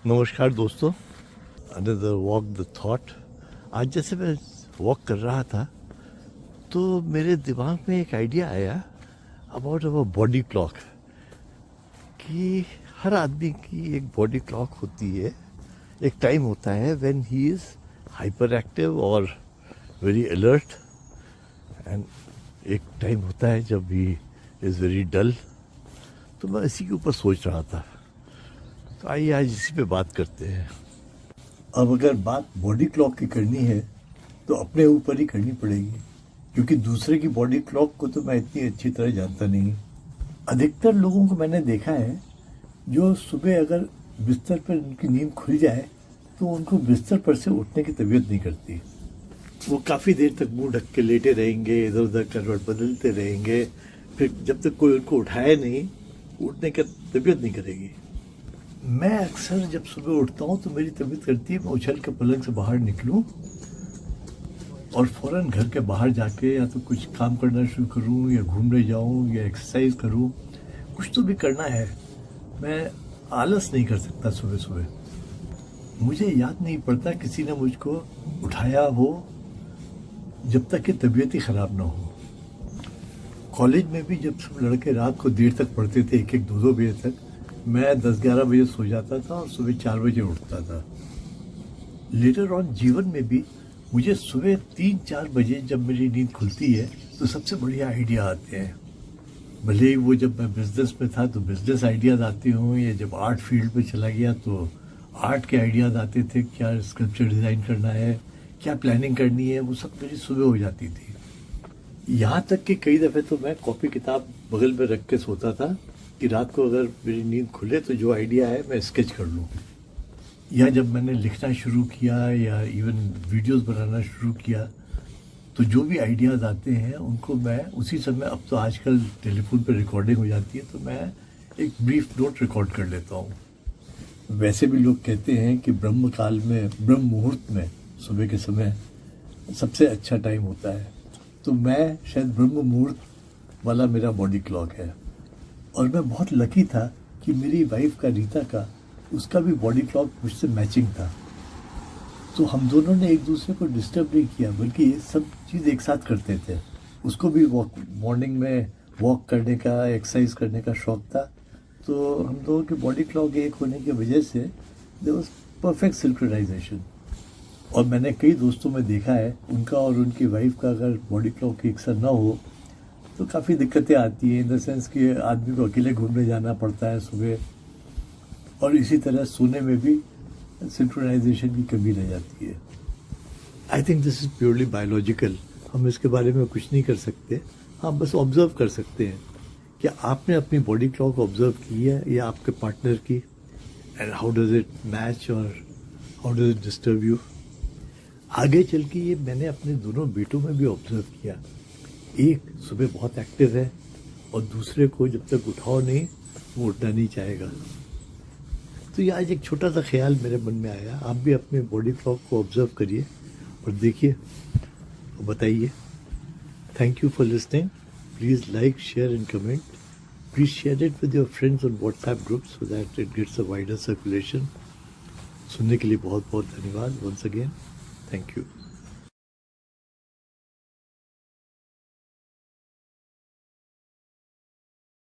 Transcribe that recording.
नमस्कार दोस्तों, another walk the thought. आज जैसे मैं वॉक कर रहा था तो मेरे दिमाग में एक आइडिया आया अबाउट अवर बॉडी क्लॉक, कि हर आदमी की एक बॉडी क्लॉक होती है। एक टाइम होता है when he is hyper active और वेरी अलर्ट, एंड एक टाइम होता है जब ही इज़ वेरी डल। तो मैं इसी के ऊपर सोच रहा था, तो आइए आज इसी पे बात करते हैं। अब अगर बात बॉडी क्लॉक की करनी है तो अपने ऊपर ही करनी पड़ेगी, क्योंकि दूसरे की बॉडी क्लॉक को तो मैं इतनी अच्छी तरह जानता नहीं। अधिकतर लोगों को मैंने देखा है जो सुबह अगर बिस्तर पर उनकी नींद खुल जाए तो उनको बिस्तर पर से उठने की तबीयत नहीं करती। वो काफ़ी देर तक मुंह ढक के लेटे रहेंगे, इधर उधर करवट बदलते रहेंगे, फिर जब तक कोई उनको उठाए नहीं उठने की तबीयत नहीं करेगी। मैं अक्सर जब सुबह उठता हूँ तो मेरी तबीयत करती है मैं उछल के पलंग से बाहर निकलूँ और फौरन घर के बाहर जाके या तो कुछ काम करना शुरू करूँ या घूमने जाऊँ या एक्सरसाइज करूँ, कुछ तो भी करना है। मैं आलस नहीं कर सकता सुबह सुबह। मुझे याद नहीं पड़ता किसी ने मुझको उठाया हो जब तक कि तबीयत ही ख़राब ना हो। कॉलेज में भी जब सब लड़के रात को देर तक पढ़ते थे, 1-1, 2-2 बजे तक, मैं 10-11 बजे सो जाता था और सुबह 4 बजे उठता था। लेटर ऑन जीवन में भी मुझे सुबह 3-4 बजे जब मेरी नींद खुलती है तो सबसे बढ़िया आइडिया आते हैं। भले ही वो जब मैं बिजनेस में था तो बिजनेस आइडियाज़ आते हों, या जब आर्ट फील्ड पे चला गया तो आर्ट के आइडियाज़ आते थे, क्या स्कल्पचर डिज़ाइन करना है, क्या प्लानिंग करनी है, वो सब मेरी सुबह हो जाती थी। यहाँ तक कि कई दफ़े तो मैं कॉपी किताब बगल में रख के सोता था कि रात को अगर मेरी नींद खुले तो जो आइडिया है मैं स्केच कर लूँ। या जब मैंने लिखना शुरू किया या इवन वीडियोस बनाना शुरू किया तो जो भी आइडियाज़ आते हैं उनको मैं उसी समय, अब तो आजकल टेलीफोन पर रिकॉर्डिंग हो जाती है, तो मैं एक ब्रीफ नोट रिकॉर्ड कर लेता हूँ। वैसे भी लोग कहते हैं कि ब्रह्म काल में, ब्रह्म मुहूर्त में सुबह के समय सबसे अच्छा टाइम होता है। तो मैं शायद ब्रह्म मुहूर्त वाला मेरा बॉडी क्लॉक है। और मैं बहुत लकी था कि मेरी वाइफ का, रीता का, उसका भी बॉडी क्लॉक मुझसे मैचिंग था। तो हम दोनों ने एक दूसरे को डिस्टर्ब नहीं किया, बल्कि सब चीज़ एक साथ करते थे। उसको भी वॉक, मॉर्निंग में वॉक करने का, एक्सरसाइज करने का शौक था। तो हम दोनों के बॉडी क्लॉक एक होने की वजह से देयर वाज परफेक्ट सिंक्रोनाइजेशन। और मैंने कई दोस्तों में देखा है उनका और उनकी वाइफ का अगर बॉडी क्लॉक एक साथ ना हो तो काफ़ी दिक्कतें आती हैं, इन द सेंस कि आदमी को अकेले घूमने जाना पड़ता है सुबह, और इसी तरह सोने में भी सिंक्रोनाइजेशन की कमी रह जाती है। I think this is purely biological. हम इसके बारे में कुछ नहीं कर सकते, हाँ बस ऑब्जर्व कर सकते हैं। क्या आपने अपनी बॉडी क्लॉक ऑब्जर्व की है या आपके पार्टनर की, and how does it match और how does it disturb you? आगे चल के ये मैंने अपने दोनों बेटों में भी ऑब्जर्व किया। एक सुबह बहुत एक्टिव है और दूसरे को जब तक उठाओ नहीं वो उठना नहीं चाहेगा। तो ये आज एक छोटा सा ख्याल मेरे मन में आया। आप भी अपने बॉडी क्लॉक को ऑब्जर्व करिए और देखिए और बताइए। Thank you for listening. Please like, share and comment. Please share it with your friends on WhatsApp group so that it gets a wider circulation. सुनने के लिए बहुत बहुत धन्यवाद। Once again, thank you.